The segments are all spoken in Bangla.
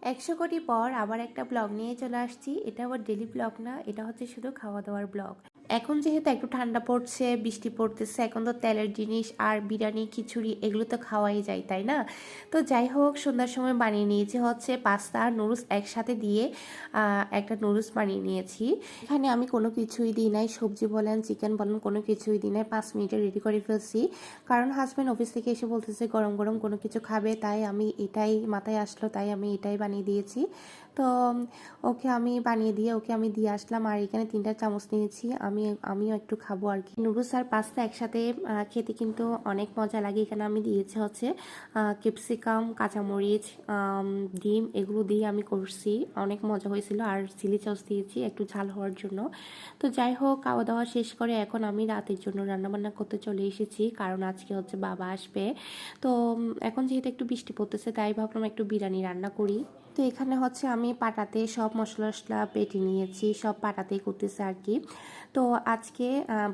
100 কোটি পর আবার একটা ব্লগ নিয়ে চলে আসছি। এটা আবার ডেলি ব্লগ না, এটা হচ্ছে শুধু খাওয়া দাওয়ার ব্লগ। এখন যেহেতু একটু ঠান্ডা পড়ছে, বৃষ্টি পড়তেছে, এখন তো তেলের জিনিস আর বিরিয়ানি খিচুড়ি এগুলো তো খাওয়াই যায়, তাই না? তো যাই হোক, সন্ধ্যার সময় বানিয়ে নিয়েছি হচ্ছে পাস্তা আর নুডলস একসাথে দিয়ে একটা নুডলস বানিয়ে নিয়েছি। এখানে আমি কোনো কিছুই দিই নাই, সবজি বলেন চিকেন বলেন কোনো কিছুই দিই নাই, 5 মিনিটে রেডি করে ফেলছি। কারণ হাজব্যান্ড অফিস থেকে এসে বলতেছে গরম গরম কোনো কিছু খাবে, তাই আমি এটাই মাথায় আসলো, তাই আমি এটাই বানিয়ে দিয়েছি। তো ওকে আমি বানিয়ে দিয়ে ওকে আমি দিয়ে আসলাম। আর এখানে 3টা চামচ নিয়েছি, আমিও একটু খাবো আর কি। নুডলস আর পাস্তা একসাথে খেতে কিন্তু অনেক মজা লাগে। এখানে আমি দিয়েছি হচ্ছে ক্যাপসিকাম, কাঁচামরিচ, ডিম, এগুলো দিয়ে আমি করছি, অনেক মজা হয়েছিল। আর চিলি সস দিয়েছি একটু ঝাল হওয়ার জন্য। তো যাই হোক, খাওয়া দাওয়া শেষ করে এখন আমি রাতের জন্য রান্নাবান্না করতে চলে এসেছি, কারণ আজকে হচ্ছে বাবা আসবে। তো এখন যেহেতু একটু বৃষ্টি পড়তেছে, তাই ভাবলাম একটু বিরিয়ানি রান্না করি। তো এখানে হচ্ছে আমি পাটাতে সব মশলা টশলা বেটে নিয়েছি, সব পাটাতেই করতেছে আর কি। তো আজকে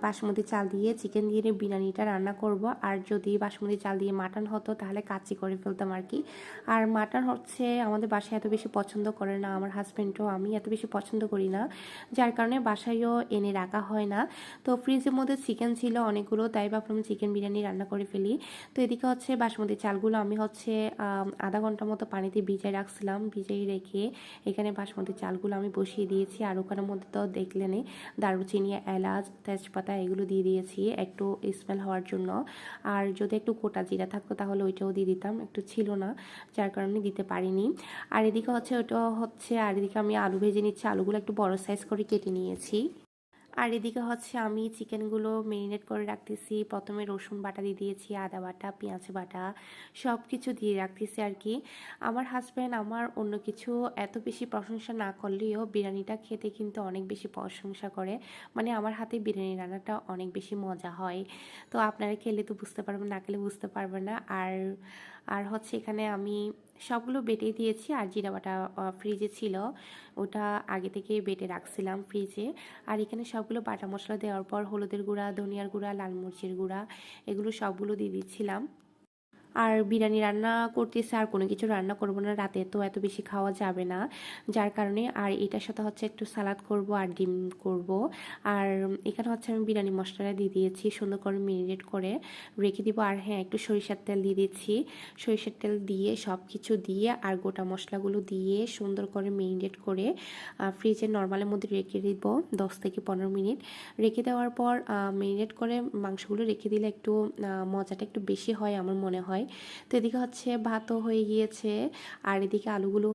বাসমতি চাল দিয়ে চিকেন দিয়ে বিরিয়ানিটা রান্না করব। আর যদি বাসমতি চাল দিয়ে মাটন হতো তাহলে কাচ্চি করে ফেলতাম আর কি। আর মাটন হচ্ছে আমাদের বাসায় এত বেশি পছন্দ করে না, আমার হাজব্যান্ডও আমি এত বেশি পছন্দ করি না, যার কারণে বাসায়ও এনে রাখা হয় না। তো ফ্রিজের মধ্যে চিকেন ছিল অনেকগুলো, তাই ভাবলাম চিকেন বিরিয়ানি রান্না করে ফেলি। তো এদিকে হচ্ছে বাসমতি চালগুলো আমি হচ্ছে আধা ঘন্টার মতো পানিতে ভিজাই রাখছিলাম। ভিজাই রেখে এখানে বাসমতি চালগুলো আমি বসিয়ে দিয়েছি। আর ওখানের মধ্যে তো দেখলেনই দারুচিনি, এলাচ, তেজপাতা এগুলো দিয়ে দিয়েছি একটু স্মেল হওয়ার জন্য। আর যদি একটু গোটা জিরা থাকতো তাহলে ওইটাও দিয়ে দিতাম, একটু ছিল না, যার কারণে দিতে পারিনি। আর এদিকে হচ্ছে ওটা হচ্ছে, আর এদিকে আমি আলু ভেজে নিচ্ছি, আলুগুলো একটু বড় সাইজ করে কেটে নিয়েছি। আর এদিকে হচ্ছে আমি চিকেনগুলো মেরিনেট করে রাখতেছি। প্রথমে রসুন বাটা দিয়ে দিয়েছি, আদা বাটা, পেঁয়াজ বাটা, সব কিছু দিয়ে রাখতেছি আর কি। আমার হাজব্যান্ড আমার অন্য কিছু এত বেশি প্রশংসা না করলেও বিরিয়ানিটা খেতে কিন্তু অনেক বেশি প্রশংসা করে। মানে আমার হাতে বিরিয়ানি রান্নাটা অনেক বেশি মজা হয়। তো আপনারা খেলে তো বুঝতে পারবেন, না খেলে বুঝতে পারবেন না। আর আর হচ্ছে এখানে আমি সবগুলো বেটে দিয়েছি। আর জিরা বাটা ফ্রিজে ছিল, ওটা আগে থেকে বেটে রাখছিলাম ফ্রিজে। আর এখানে সবগুলো বাটা মশলা দেওয়ার পর হলুদের গুঁড়া, ধনিয়ার গুঁড়া, লাল মরিচের গুঁড়া এগুলো সবগুলো দিয়ে দিচ্ছিলাম। আর বিরিয়ানি রান্না করতেছে, আর কোনো কিছু রান্না করব না, রাতে তো এত বেশি খাওয়া যাবে না, যার কারণে। আর এটার সাথে হচ্ছে একটু সালাদ করব আর ডিম করব। আর এখানে হচ্ছে আমি বিরিয়ানি মশলাটা দিয়ে দিয়েছি, সুন্দর করে মেরিনেট করে রেখে দিব। আর হ্যাঁ, একটু সরিষার তেল দিয়ে দিচ্ছি। সরিষার তেল দিয়ে সব কিছু দিয়ে আর গোটা মশলাগুলো দিয়ে সুন্দর করে মেরিনেট করে ফ্রিজে নর্মালের মধ্যে রেখে দিব 10 থেকে 15 মিনিট। রেখে দেওয়ার পর মেরিনেট করে মাংসগুলো রেখে দিলে একটু মজাটা একটু বেশি হয় আমার মনে হয়। তো এদিকে হচ্ছে ভাতও হয়ে গিয়েছে, আর এদিকে আলুগুলো